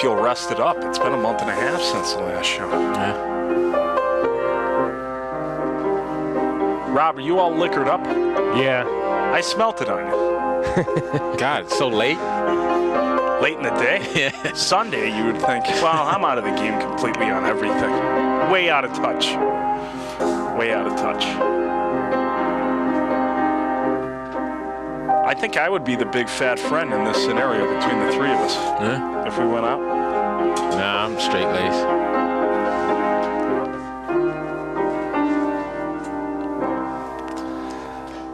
feel rested up. It's been a month and a half since the last show. Yeah. Rob, are you all liquored up? Yeah. I smelt it on you. God, it's so late. Late in the day? Yeah. Sunday, you would think, well, I'm out of the game completely on everything. Way out of touch. Way out of touch. I think I would be the big fat friend in this scenario between the three of us. Yeah. If we went out. Nah, I'm straight laced.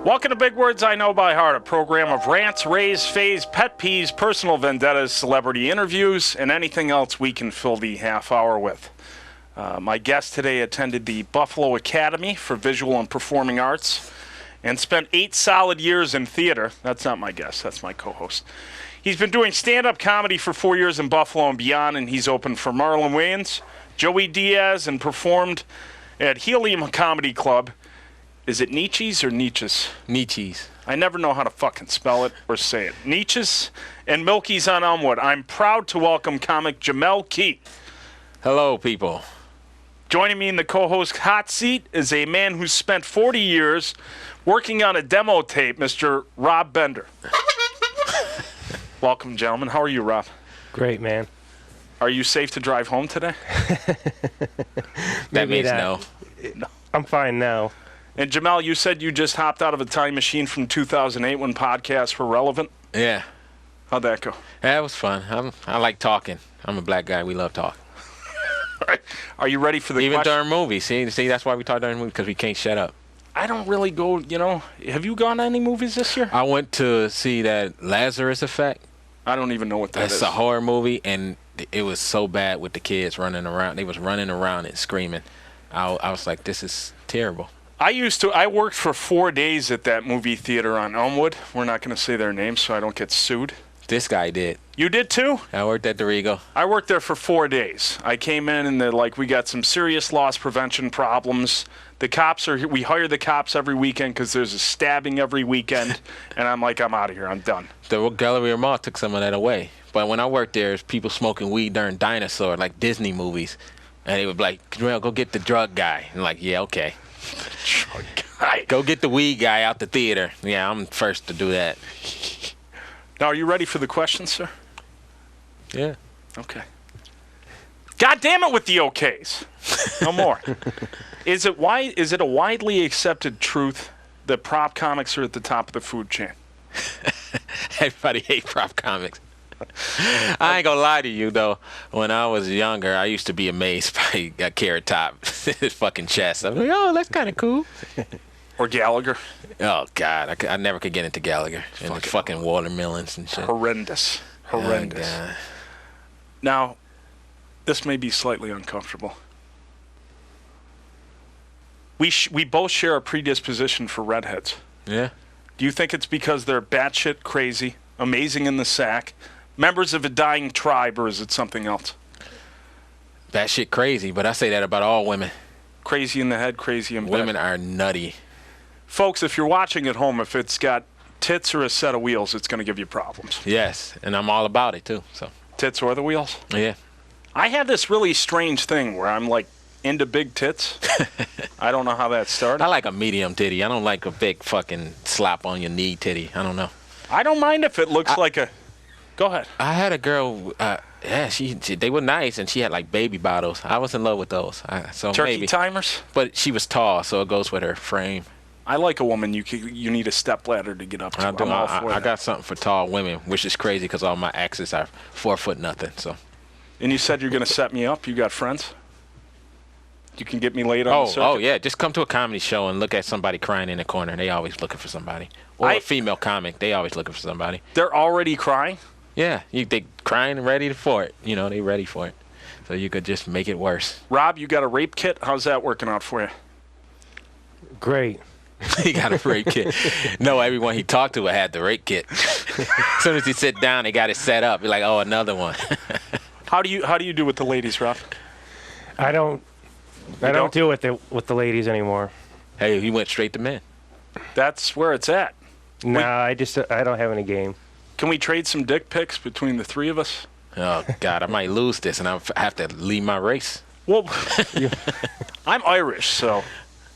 Welcome to Big Words I Know by Heart, a program of rants, raves, faves, pet peeves, personal vendettas, celebrity interviews, and anything else we can fill the half hour with. My guest today attended the Buffalo Academy for Visual and Performing Arts and spent 8 solid years in theater. That's not my guest, that's my co-host. He's been doing stand-up comedy for 4 years in Buffalo and beyond, and he's opened for Marlon Wayans, Joey Diaz, and performed at Helium Comedy Club. Is it Nietzsche's or Nietzsche's? Nietzsche's. I never know how to fucking spell it or say it. Nietzsche's and Milky's on Elmwood. I'm proud to welcome comic Jameel Key. Hello, people. Joining me in the co-host hot seat is a man who spent 40 years working on a demo tape, Mr. Rob Bender. Welcome, gentlemen. How are you, Rob? Great, man. Are you safe to drive home today? That means no. I'm fine now. And Jameel, you said you just hopped out of a time machine from 2008 when podcasts were relevant. Yeah. How'd that go? Yeah, it was fun. I like talking. I'm a black guy. We love talking. Are you ready for the Even question? during movies. See, that's why we talk during movies, because we can't shut up. I don't really go, have you gone to any movies this year? I went to see that Lazarus Effect. I don't even know what that is. It's a horror movie, and it was so bad with the kids running around. They was running around and screaming. I was like, this is terrible. I worked for 4 days at that movie theater on Elmwood. We're not going to say their names so I don't get sued. This guy did. You did too? I worked at the Regal. I worked there for 4 days. I came in and they're like, we got some serious loss prevention problems. The cops are here. We hire the cops every weekend because there's a stabbing every weekend. And I'm like, I'm out of here. I'm done. The Galleria Mall took some of that away. But when I worked there, there's people smoking weed during Dinosaur, like Disney movies. And they would be like, Jameel, go get the drug guy. And I'm like, yeah, okay. Drug guy. Go get the weed guy out the theater. Yeah, I'm first to do that. Now, are you ready for the question, sir? Yeah. Okay. God damn it with the okays. No more. Is it a widely accepted truth that prop comics are at the top of the food chain? Everybody hates prop comics. I ain't gonna lie to you, though. When I was younger, I used to be amazed by a Carrot Top, his fucking chest. I'm like, oh, that's kind of cool. Or Gallagher? Oh, God. I never could get into Gallagher. And the fucking watermelons and shit. Horrendous. Horrendous. Oh, God. Now, this may be slightly uncomfortable. We both share a predisposition for redheads. Yeah. Do you think it's because they're batshit crazy, amazing in the sack, members of a dying tribe, or is it something else? Batshit crazy, but I say that about all women. Crazy in the head, crazy in bed. Women are nutty. Folks, if you're watching at home, if it's got tits or a set of wheels, it's going to give you problems. Yes, and I'm all about it, too. So. Tits or the wheels? Yeah. I have this really strange thing where I'm, like, into big tits. I don't know how that started. I like a medium titty. I don't like a big fucking slap on your knee titty. I don't know. I don't mind if it looks like a... Go ahead. I had a girl, they were nice, and she had, like, baby bottles. I was in love with those. Turkey timers? But she was tall, so it goes with her frame. I like a woman you need a step ladder to get up to. I'm all for that. I got something for tall women, which is crazy because all my exes are 4 foot nothing. So. And you said you're going to set me up. You got friends? You can get me laid on the circuit? Oh, yeah. Just come to a comedy show and look at somebody crying in the corner. They always looking for somebody. Or a female comic. They always looking for somebody. They're already crying? Yeah. They crying and ready for it. You know, they ready for it. So you could just make it worse. Rob, you got a rape kit? How's that working out for you? Great. He got a rape kit. No, everyone he talked to had the rape kit. As soon as he sit down, they got it set up. You're like, oh, another one. How do you do with the ladies, Rob? I don't do with the ladies anymore. Hey, he went straight to men. That's where it's at. Nah, I don't have any game. Can we trade some dick pics between the three of us? Oh God, I might lose this, and I have to leave my race. Well, I'm Irish, so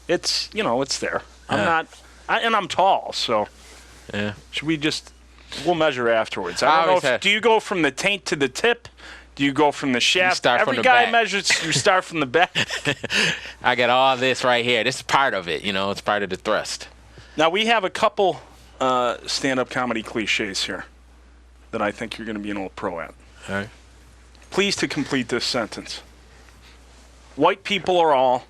it's it's there. I'm not, and I'm tall, so Yeah. should we just? We'll measure afterwards. I I don't know. always have- Do you go from the taint to the tip? Do you go from the shaft? start from Every the guy back. measures. You start from the back. I got all this right here. This is part of it. It's part of the thrust. Now we have a couple stand-up comedy cliches here that I think you're going to be an old pro at. All right. Please to complete this sentence. White people are all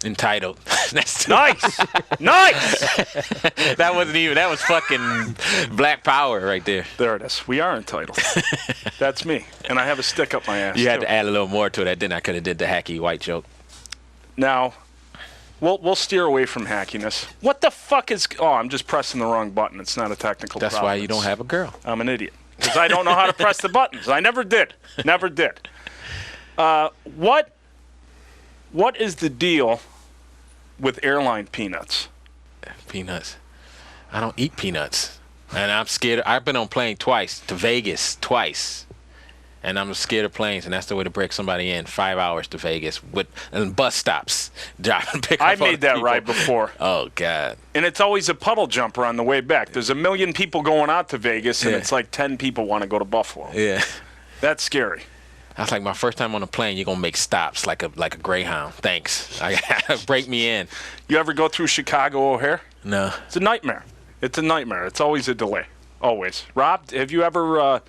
Entitled. That's nice. Nice. That wasn't even. That was fucking Black Power right there. There it is. We are entitled. That's me, and I have a stick up my ass. You had too. to add a little more to that, didn't I? Could have did the hacky white joke. Now, we'll steer away from hackiness. What the fuck is? Oh, I'm just pressing the wrong button. It's not a technical That's problem. why you don't have a girl. I'm an idiot because I don't know how to press the buttons. I never did. Never did. What is the deal with airline peanuts? Peanuts. I don't eat peanuts, and I'm scared. I've been on plane twice to Vegas twice, and I'm scared of planes, and that's the way to break somebody in. 5 hours to Vegas and bus stops. Driving pick up I all made the that people. ride before. Oh God. And it's always a puddle jumper on the way back. There's 1 million people going out to Vegas, and Yeah. it's like 10 people want to go to Buffalo. Yeah. That's scary. That's like my first time on a plane. You're gonna make stops like a Greyhound. Thanks. Break me in. You ever go through Chicago O'Hare? No. It's a nightmare. It's a nightmare. It's always a delay. Always. Rob, have you ever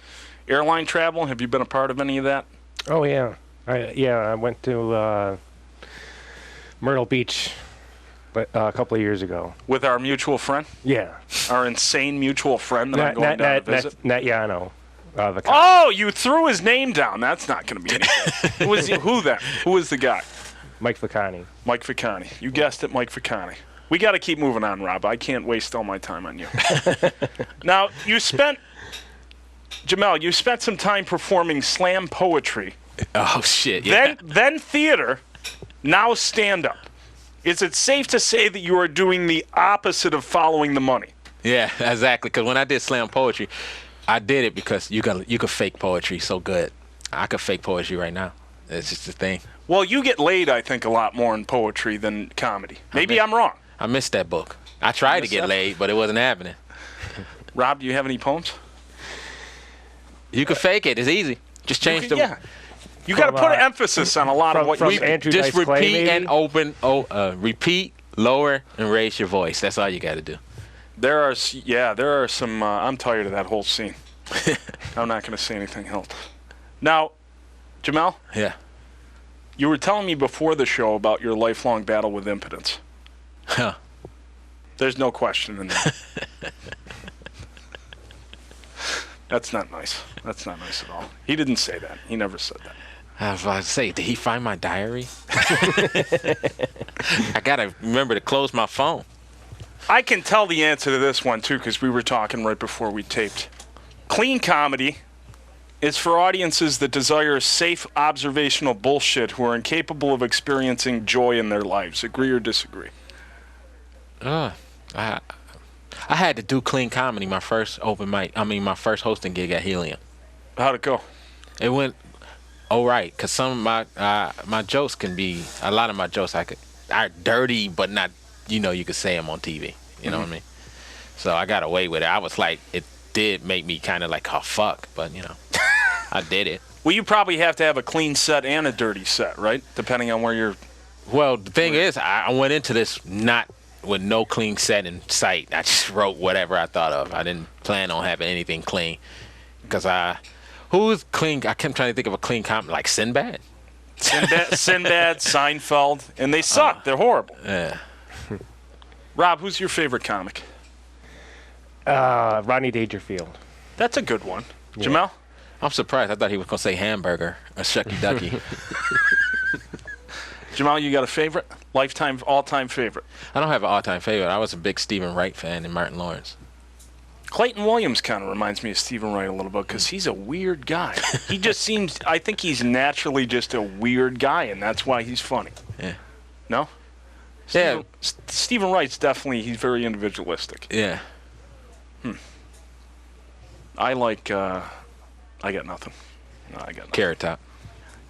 airline travel? Have you been a part of any of that? Oh yeah, I went to Myrtle Beach, but a couple of years ago. With our mutual friend? Yeah, Our insane mutual friend that I'm going down to visit? Not Yano. The cop. Oh, you threw his name down. That's not going to be anything. Who then? Who was the guy? Mike Ficani. Mike Ficani. You guessed it, Mike Ficani. We got to keep moving on, Rob. I can't waste all my time on you. Now, Jameel, you spent some time performing slam poetry, Oh shit. Yeah. then theater, now stand-up. Is it safe to say that you are doing the opposite of following the money? Yeah, exactly. Because when I did slam poetry, I did it because you could fake poetry so good. I could fake poetry right now. It's just a thing. Well, you get laid, I think, a lot more in poetry than comedy. Maybe I'm wrong. I missed that book. I tried to missed get that? laid, but it wasn't happening. Rob, do you have any poems? You can fake it. It's easy. Just change the. Yeah. You got to From, put an emphasis on a lot of what from you say. Andrew Just Dice Clay, repeat maybe? and open. Repeat, lower, and raise your voice. That's all you got to do. There are some. I'm tired of that whole scene. I'm not going to say anything else. Now, Jameel, Yeah. you were telling me before the show about your lifelong battle with impotence. Huh. There's no question in that. That's not nice. That's not nice at all. He didn't say that. He never said that. I was about to say, did he find my diary? I gotta remember to close my phone. I can tell the answer to this one, too, because we were talking right before we taped. Clean comedy is for audiences that desire safe, observational bullshit who are incapable of experiencing joy in their lives. Agree or disagree? I had to do clean comedy my first open mic. My first hosting gig at Helium. How'd it go? It went all right, because some of my jokes can be, a lot of my jokes are dirty, but not, you could say them on TV. You know what I mean? So I got away with it. I was like, it did make me kind of like, oh, fuck, but, I did it. Well, you probably have to have a clean set and a dirty set, right? Depending on where you're... Well, the thing is, I went into this not with no clean set in sight. I just wrote whatever I thought of. I didn't plan on having anything clean. Because who's clean? I kept trying to think of a clean comedy, like Sinbad. Sinbad, Seinfeld, and they suck. They're horrible. Yeah. Rob, who's your favorite comic? Rodney Dangerfield. That's a good one. Jameel? I'm surprised. I thought he was going to say hamburger or shucky ducky. Jameel, you got a favorite? Lifetime, all-time favorite? I don't have an all-time favorite. I was a big Stephen Wright fan and Martin Lawrence. Clayton Williams kind of reminds me of Stephen Wright a little bit because he's a weird guy. He just seems, I think he's naturally just a weird guy, and that's why he's funny. Yeah. No? Yeah. Stephen Wright's definitely, he's very individualistic. Yeah. I like I got nothing. No, I got nothing. Carrot Top.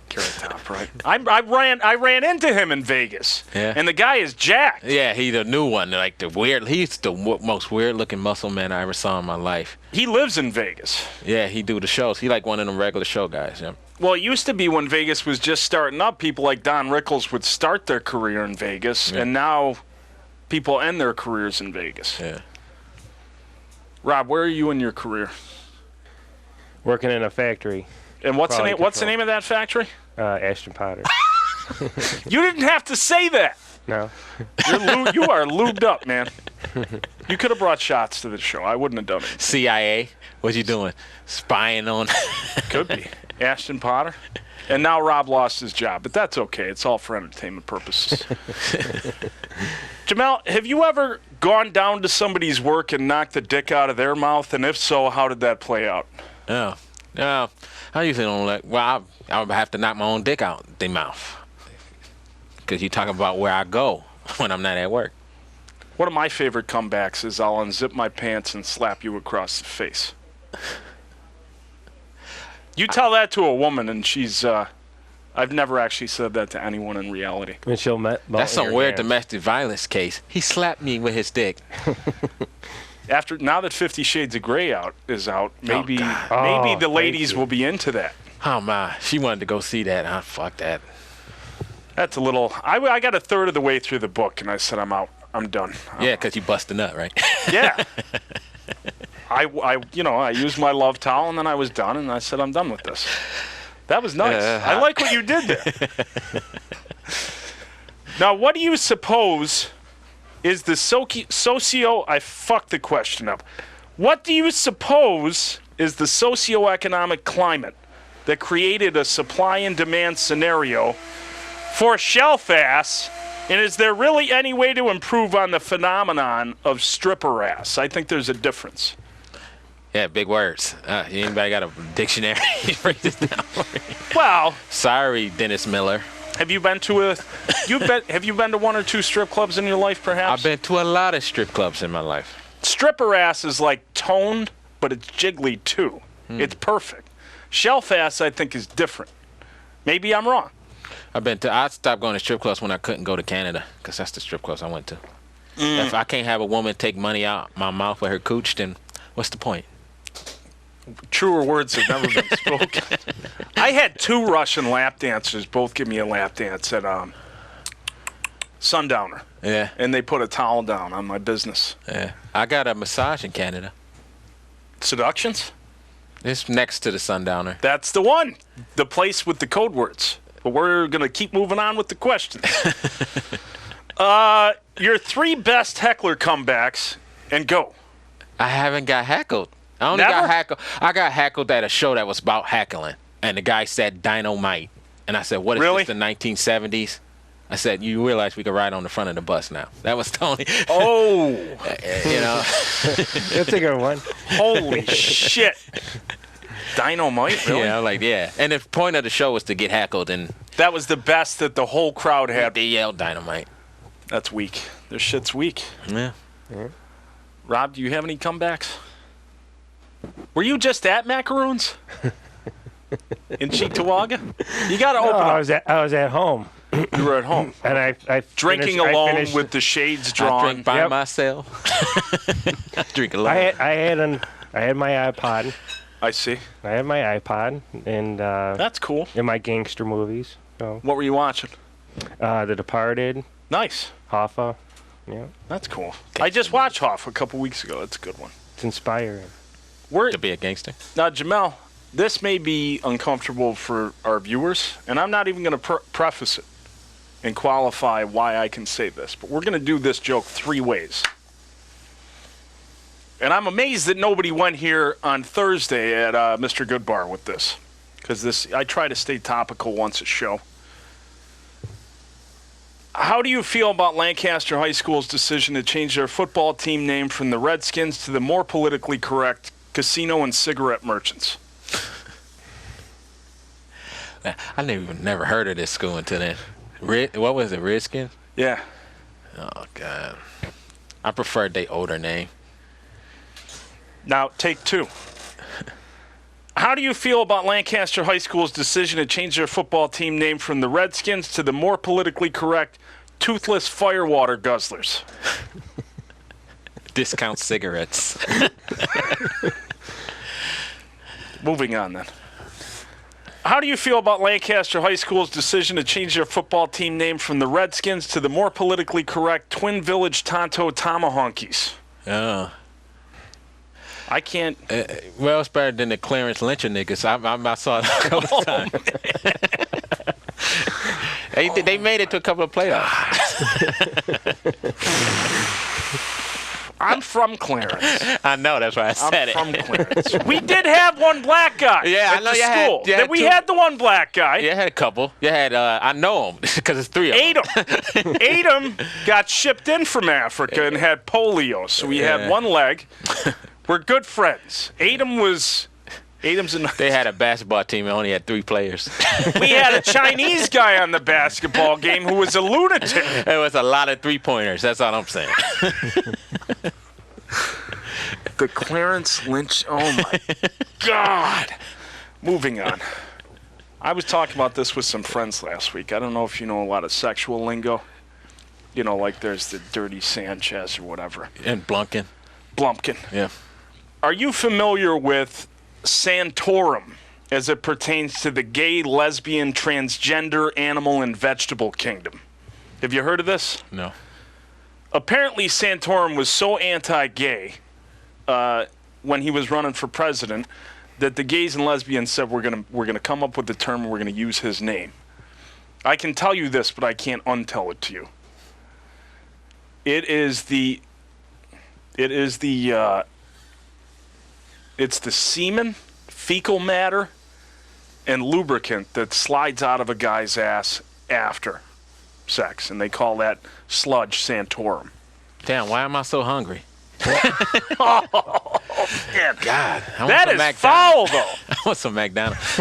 Carrot Top, right? I ran into him in Vegas. Yeah. And the guy is jacked. Yeah, he's the new one. Like the weird. He's the most weird-looking muscle man I ever saw in my life. He lives in Vegas. Yeah, he do the shows. He like one of them regular show guys. Yeah. Well, it used to be when Vegas was just starting up, people like Don Rickles would start their career in Vegas, and now people end their careers in Vegas. Yeah. Rob, where are you in your career? Working in a factory. And what's the Quality name? What's the control. name of that factory? Ashton Potter. You didn't have to say that. No. You are lubed up, man. You could have brought shots to the show. I wouldn't have done it. CIA. What you doing? Spying on? Could be. Ashton Potter. And now Rob lost his job, but that's okay. It's all for entertainment purposes. Jameel, have you ever gone down to somebody's work and knocked the dick out of their mouth? And if so, how did that play out? No. No. I usually don't like. Well, I would have to knock my own dick out their mouth. Because you're talking about where I go when I'm not at work. One of my favorite comebacks is I'll unzip my pants and slap you across the face. You tell that to a woman, and she's. I've never actually said that to anyone in reality. And she'll That's some weird domestic violence case. He slapped me with his dick. Now that 50 Shades of Grey is out, maybe Oh, the ladies thank you. will be into that. Oh my! She wanted to go see that. Ah, fuck that. That's a little. I got a third of the way through the book, and I said I'm out. I'm done. Yeah, because you bust a nut, right? Yeah. I used my love towel, and then I was done, and I said I'm done with this. That was nice. I like what you did there. Now, what do you suppose is the I fucked the question up. What do you suppose is the socioeconomic climate that created a supply and demand scenario for shelf ass? And is there really any way to improve on the phenomenon of stripper ass? I think there's a difference. Yeah, big words. Anybody got a dictionary? Break this down for me. Well, Sorry, Dennis Miller. have you been to have you been to one or two strip clubs in your life, perhaps? I've been to a lot of strip clubs in my life. Stripper ass is like toned, but it's jiggly too. It's perfect. Shelf ass, I think, is different. Maybe I'm wrong. I stopped going to strip clubs when I couldn't go to Canada, because that's the strip clubs I went to. If I can't have a woman take money out my mouth with her cooch, then what's the point? Truer words have never been spoken. I had two Russian lap dancers both give me a lap dance at Sundowner. Yeah. And they put a towel down on my business. Yeah. I got a massage in Canada. Seductions? It's next to the Sundowner. That's the one. The place with the code words. But we're going to keep moving on with the questions. Your three best heckler comebacks, and go. I haven't got heckled. I only Never? got heckled. I got heckled at a show that was about heckling, and the guy said dynamite, and I said, "What is Really? this? The 1970s?" I said, "You realize we can ride on the front of the bus now?" That was Tony. Oh, You know. That's a good one. holy shit. Dynamite, really? Yeah, I'm like, yeah. And the point of the show was to get heckled, and That was the best that the whole crowd had. they yelled dynamite. That's weak. This shit's weak. Yeah. Rob, do you have any comebacks? Were you just at Macaroons? In Cheektowaga? You got to No, open I up. was at home, You were at home. and I Drinking finished- I alone finished- with the shades I drawn. drink by Yep. myself. I drink alone. I had my iPod. I see. I had my iPod and That's cool. in my gangster movies. So What were you watching? The Departed, Nice. Hoffa. Yeah, That's cool. I just watched Hoff a couple weeks ago. That's a good one. it's inspiring. To be a gangster. Now, Jameel, this may be uncomfortable for our viewers, and I'm not even going to preface it and qualify why I can say this, but we're going to do this joke three ways. And I'm amazed that nobody went here on Thursday at Mr. Goodbar with this, because I try to stay topical once a show. How do you feel about Lancaster High School's decision to change their football team name from the Redskins to the more politically correct Casino and Cigarette Merchants? I never heard of this school until then. What was it, Redskins? Yeah. Oh, God. I preferred their older name. Now, take two. How do you feel about Lancaster High School's decision to change their football team name from the Redskins to the more politically correct Toothless Firewater Guzzlers? Discount cigarettes. Moving on, then. How do you feel about Lancaster High School's decision to change their football team name from the Redskins to the more politically correct Twin Village Tonto Tomahonkies? Oh. I can't. Well, it's better than the Clarence Lyncher niggas. I saw it a couple times. They made it to a couple of playoffs. I'm from Clarence. I know, that's why I said I'm from Clarence. We did have one black guy. Yeah, at I know the you had- school. you had We two- had the one black guy. You had a couple. You had, I know them because it's three of them. Adam got shipped in from Africa and had polio, so he had one leg. We're good friends. Adam's a They had a basketball team and only had 3 players. We had a Chinese guy on the basketball game who was a lunatic. There was a lot of 3-pointers. That's all I'm saying. The Clarence Lynch. Oh my God. Moving on. I was talking about this with some friends last week. I don't know if you know a lot of sexual lingo. You know, like there's the dirty Sanchez or whatever. And Blumpkin. Yeah. Are you familiar with Santorum as it pertains to the gay, lesbian, transgender, animal, and vegetable kingdom? Have you heard of this? No. Apparently, Santorum was so anti-gay when he was running for president that the gays and lesbians said we're gonna come up with the term and we're gonna use his name. I can tell you this, but I can't untell it to you. It's the semen, fecal matter, and lubricant that slides out of a guy's ass after sex, and they call that sludge Santorum. Damn, why am I so hungry? Oh, man. God. That is foul, though. I want some McDonald's.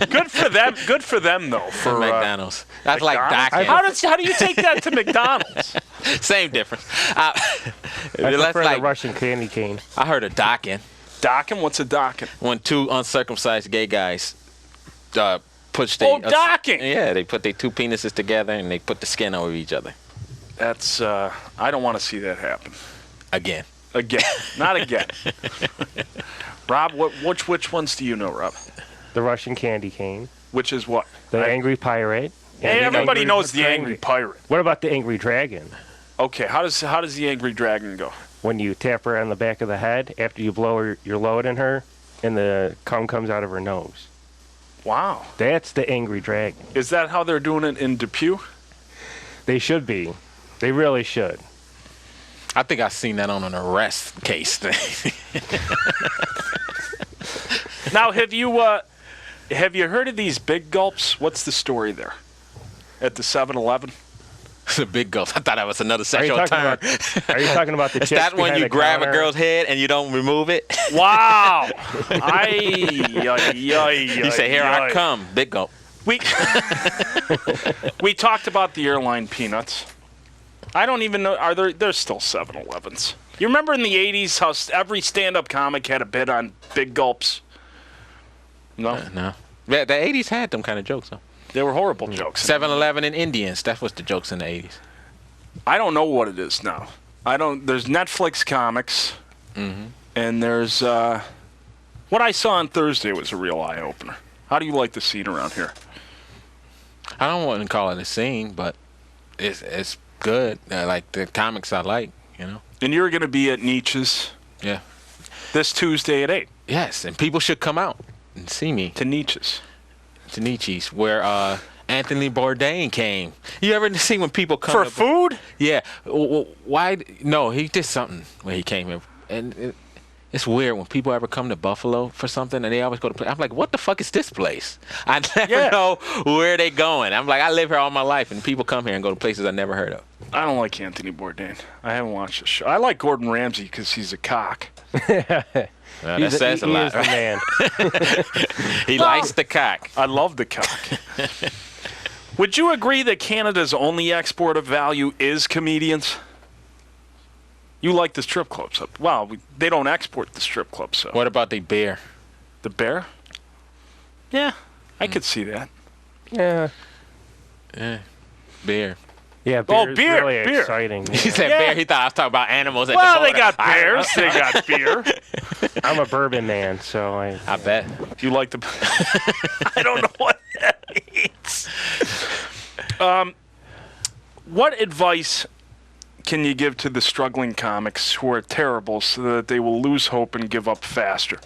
Good for them. Good for them, though. For McDonald's. That's like McDonald's? docking. How do you take that to McDonald's? Same difference. I That's prefer like, the Russian candy cane. I heard of docking. Docking? What's a docking? When 2 uncircumcised gay guys push their... docking! Yeah, they put their 2 penises together and they put the skin over each other. That's, I don't want to see that happen. Again. Not again. Rob, which ones do you know, Rob? The Russian candy cane. Which is what? The Angry Pirate. Hey, and everybody knows the Angry Pirate. What about the Angry Dragon? Okay, how does the Angry Dragon go? When you tap her on the back of the head after you blow your load in her, and the cum comes out of her nose. Wow. That's the Angry Dragon. Is that how they're doing it in Depew? They should be. They really should. I think I've seen that on an arrest case thing. Now, have you heard of these big gulps? What's the story there? At the 7-Eleven? It's a big gulp. I thought that was another Are you sexual talking term. about? Are you talking about the? Is chicks that when behind you the grab a counter? girl's head and you don't remove it? Wow. You say, "Here I come." Big gulp. We talked about the airline peanuts. I don't even know. There's still 7-Elevens. You remember in the 80s how every stand-up comic had a bit on big gulps? No? No. Yeah, the 80s had them kind of jokes, though. They were horrible jokes. 7-Eleven and Indians. That was the jokes in the 80s. I don't know what it is now. There's Netflix comics, and there's what I saw on Thursday was a real eye-opener. How do you like the scene around here? I don't want to call it a scene, but it's good. Like the comics I like, you know. And you're going to be at Nietzsche's Yeah. this Tuesday at 8. Yes, and people should come out and see me. To Nietzsche's. To Nietzsche's, where Anthony Bourdain came. You ever see when people come For to- food? Yeah. Why? No, he did something when he came here, and it's weird when people ever come to Buffalo for something and they always go to play. I'm like, what the fuck is this place? I never know where they going. I'm like, I live here all my life, and people come here and go to places I never heard of. I don't like Anthony Bourdain. I haven't watched the show. I like Gordon Ramsay because he's a cock. That says a lot. He is the man. He likes the cock. I love the cock. Would you agree that Canada's only export of value is comedians? You like the strip clubs. Well, they don't export the strip clubs. So. What about the beer? The bear? Yeah, I could see that. Yeah. Yeah. Beer. Yeah, Oh, beer's beer, really beer. exciting. He Yeah. said Yeah. beer. He thought I was talking about animals at Well, the they border. got bears. They got beer. I'm a bourbon man, so I bet. You like the... I don't know what that means. What advice can you give to the struggling comics who are terrible so that they will lose hope and give up faster?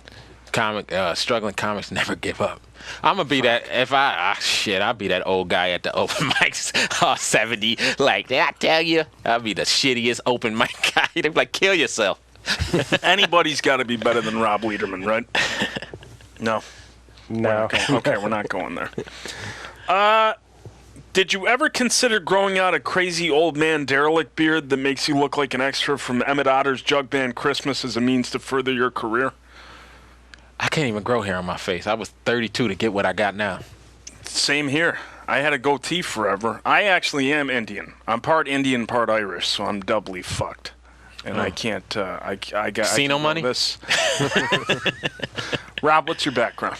Struggling comics never give up. I'm gonna be that if I'll be that old guy at the open mics, 70. Like, did I tell you? I'll be the shittiest open mic guy. They'd be like, kill yourself. Anybody's got to be better than Rob Lederman, right? No. no. Okay, we're not going there. Did you ever consider growing out a crazy old man derelict beard that makes you look like an extra from Emmett Otter's Jug Band Christmas as a means to further your career? I can't even grow hair on my face. I was 32 to get what I got now. Same here. I had a goatee forever. I actually am Indian. I'm part Indian, part Irish, so I'm doubly fucked. And I can't. I got Casino money? This. Rob, what's your background?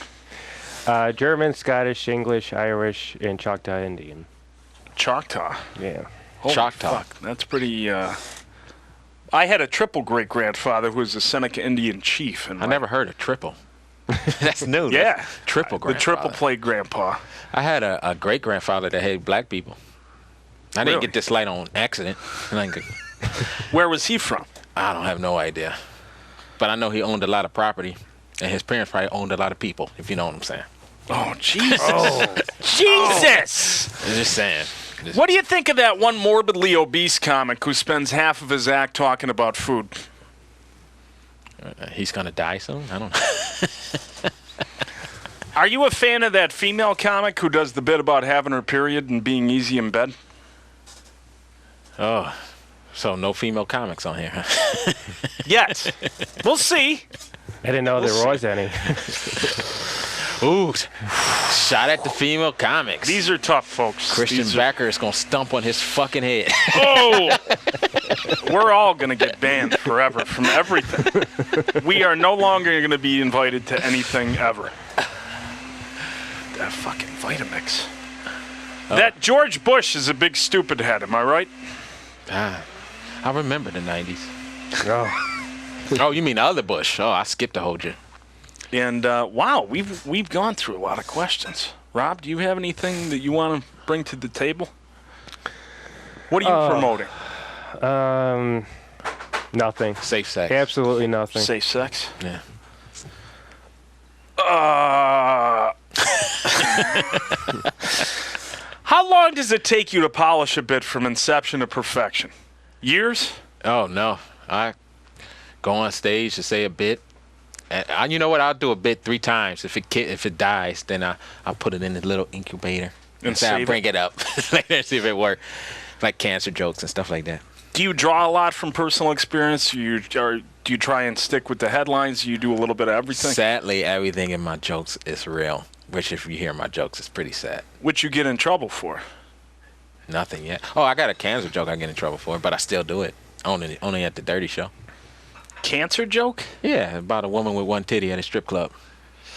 German, Scottish, English, Irish, and Choctaw Indian. Choctaw. Yeah. Holy Choctaw. Fuck, that's pretty. I had a triple great grandfather who was a Seneca Indian chief. And I never heard of triple. That's new. Yeah, That's triple the grandfather. triple play grandpa. I had a great grandfather that hated black people. I didn't Really? get this light on accident. Where was he from? I don't have no idea. But I know he owned a lot of property, and his parents probably owned a lot of people, if you know what I'm saying. Oh, Jesus. Jesus! I'm just saying. What do you think of that one morbidly obese comic who spends half of his act talking about food? He's going to die soon? I don't know. Are you a fan of that female comic who does the bit about having her period and being easy in bed? Oh, so no female comics on here, huh? Yet. We'll see. I didn't know there was any. Ooh, shot at the female comics. These are tough, folks. Christian These are- Backer is going to stump on his fucking head. Oh! We're all going to get banned forever from everything. We are no longer going to be invited to anything ever. That fucking Vitamix. That George Bush is a big stupid head, am I right? I remember the 90s. Oh. Oh, you mean the other Bush? Oh, I skipped a whole year. And wow, we've gone through a lot of questions. Rob, do you have anything that you want to bring to the table? What are you promoting? Nothing. Safe sex. Absolutely nothing. Safe sex? Yeah. How long does it take you to polish a bit from inception to perfection? Years? Oh, no. I go on stage to say a bit. And you know what? I'll do a bit 3 times. If it dies, then I'll put it in the little incubator. And say I'll save bring it up later, see if it works. Like cancer jokes and stuff like that. Do you draw a lot from personal experience? Do you try and stick with the headlines? Do you do a little bit of everything? Sadly, everything in my jokes is real. Which, if you hear my jokes, it's pretty sad. Which you get in trouble for? Nothing yet. Oh, I got a cancer joke I get in trouble for, but I still do it. Only at the Dirty Show. Cancer joke? Yeah, about a woman with one titty at a strip club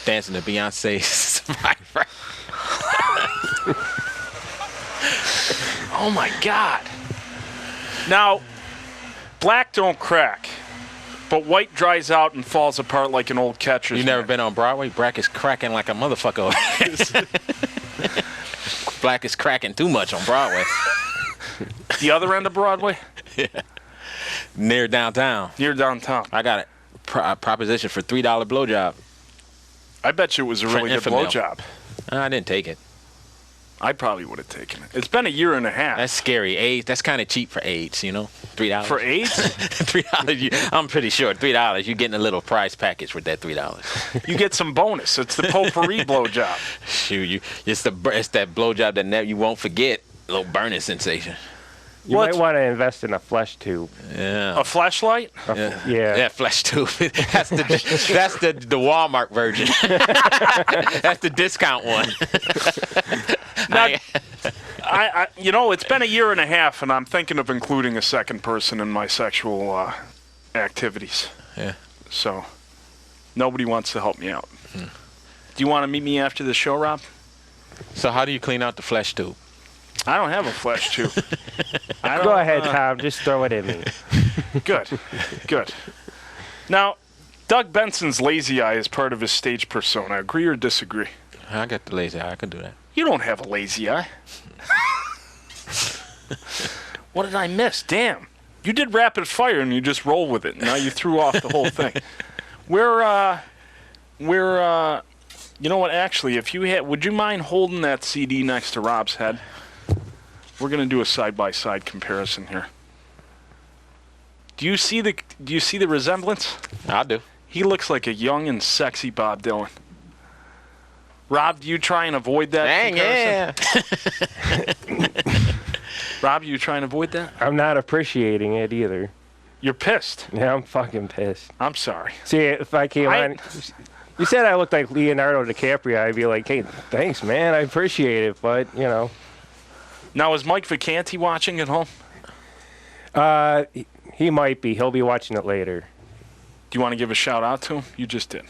dancing to Beyonce's Survivor. Oh my God. Now, black don't crack, but white dries out and falls apart like an old catcher's You never mitt. been on Broadway? Black is cracking like a motherfucker. Black is cracking too much on Broadway. The other end of Broadway? Near downtown. Near downtown. I got a proposition for $3 blowjob. I bet you it was a really good infidel. blowjob. I didn't take it. I probably would have taken it. It's been a year and a half. That's scary. AIDS. That's kind of cheap for AIDS, you know? $3. For AIDS? $3. I'm pretty sure $3. You're getting a little prize package with that $3. You get some bonus. It's the potpourri blowjob. Shoot, it's that blowjob that you won't forget. A little burning sensation. You Well, might want to invest in a flesh tube. Yeah. A flashlight? Yeah. Yeah, flesh tube. That's the Walmart version. That's the discount one. Now, it's been a year and a half, and I'm thinking of including a second person in my sexual activities. Yeah. So, nobody wants to help me out. Do you want to meet me after the show, Rob? So how do you clean out the flesh tube? I don't have a flesh tube. Go ahead, Tom. Just throw it in me. Good. Now, Doug Benson's lazy eye is part of his stage persona. Agree or disagree? I got the lazy eye. I can do that. You don't have a lazy eye. What did I miss? Damn. You did rapid fire and you just roll with it. Now you threw off the whole thing. You know what? Actually, if you would you mind holding that CD next to Rob's head? We're gonna do a side-by-side comparison here. Do you see the resemblance? I do. He looks like a young and sexy Bob Dylan. Rob, do you try and avoid that comparison? Yeah. Rob, you try and avoid that? I'm not appreciating it either. You're pissed. Yeah, I'm fucking pissed. I'm sorry. See, if I came on, you said I looked like Leonardo DiCaprio, I'd be like, hey, thanks, man, I appreciate it, but, you know. Now, is Mike Vacanti watching at home? He might be. He'll be watching it later. Do you want to give a shout out to him? You just did.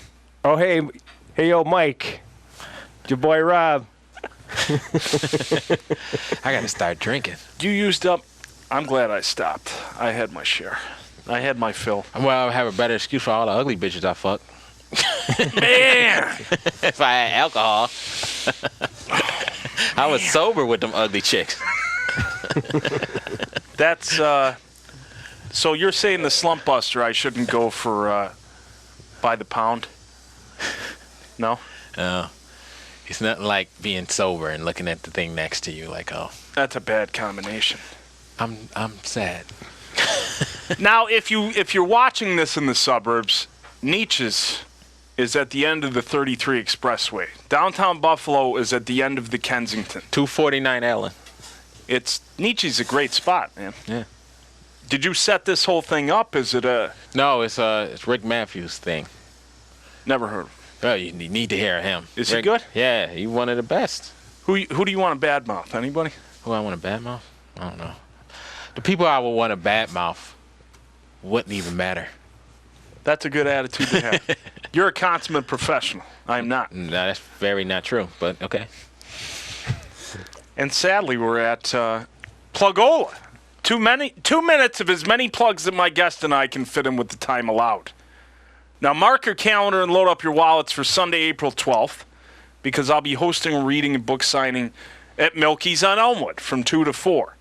Oh, hey, yo, Mike. It's your boy Rob. I got to start drinking. You used up. I'm glad I stopped. I had my share. I had my fill. Well, I have a better excuse for all the ugly bitches I fuck. Man! If I had alcohol. I was sober with them ugly chicks. That's, so you're saying the slump buster I shouldn't go for, by the pound? No? No. It's nothing like being sober and looking at the thing next to you like, oh. That's a bad combination. I'm sad. Now, if you're watching this in the suburbs, Nietzsche's is at the end of the 33 Expressway. Downtown Buffalo is at the end of the Kensington. 249 Ellen. Nietzsche's a great spot, man. Yeah. Did you set this whole thing up? Is it a... No, it's Rick Matthews' thing. Never heard of him. Oh, you need to hear him. Is he good? Yeah, he's one of the best. Who do you want to badmouth? Anybody? Who I want to badmouth? I don't know. The people I would want to badmouth wouldn't even matter. That's a good attitude to have. You're a consummate professional. I'm not. No, that's very not true, but okay. And sadly, we're at Plugola. Too minutes of as many plugs that my guest and I can fit in with the time allowed. Now, mark your calendar and load up your wallets for Sunday, April 12th, because I'll be hosting a reading and book signing at Milky's on Elmwood from 2 to 4.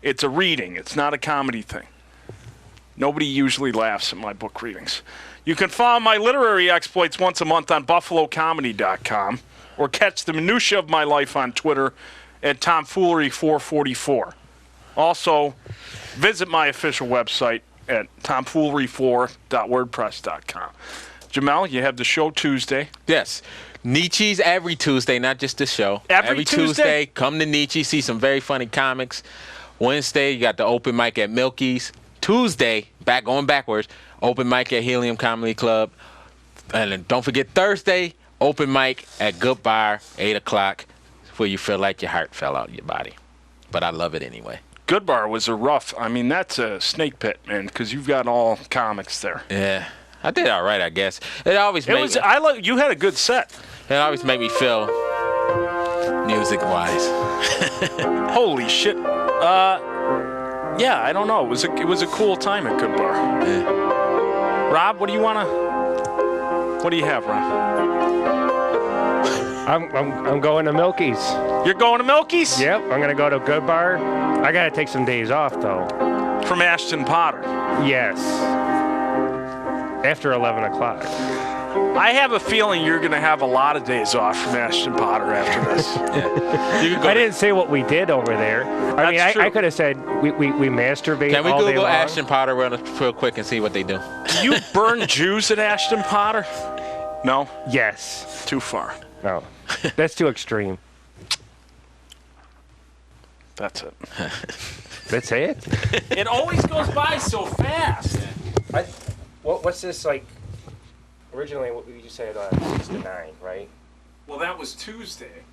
It's a reading. It's not a comedy thing. Nobody usually laughs at my book readings. You can follow my literary exploits once a month on buffalocomedy.com or catch the minutia of my life on Twitter at tomfoolery444. Also, visit my official website at tomfoolery4.wordpress.com. Jamel, you have the show Tuesday. Yes. Nietzsche's every Tuesday, not just this show. Every Tuesday? Come to Nietzsche, see some very funny comics. Wednesday, you got the open mic at Milky's. Tuesday, going backwards, open mic at Helium Comedy Club. And then don't forget Thursday, open mic at Good Bar, 8 o'clock, where you feel like your heart fell out of your body. But I love it anyway. Good Bar was that's a snake pit, man, because you've got all comics there. Yeah. I did all right, I guess. You had a good set. It always made me feel music-wise. Holy shit. Yeah, I don't know. It was a cool time at Good Bar. Yeah. Rob, what do you have, Rob? I'm going to Milky's. You're going to Milky's? Yep, I'm gonna go to Good Bar. I gotta take some days off though. From Ashton Potter. Yes. After 11 o'clock. I have a feeling you're going to have a lot of days off from Ashton Potter after this. Yeah. I didn't say what we did over there. I could have said we masturbate. Can we all day Google long. Ashton Potter real quick and see what they do? Do you burn Jews at Ashton Potter? No? Yes. Too far. No. That's too extreme. That's it. That's it? It always goes by so fast. What's this like? Originally, what you said 6 to 9, right? Well, that was Tuesday.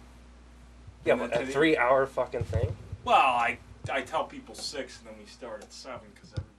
Yeah, but a 3-hour fucking thing. Well, I tell people 6, and then we start at 7 because everybody.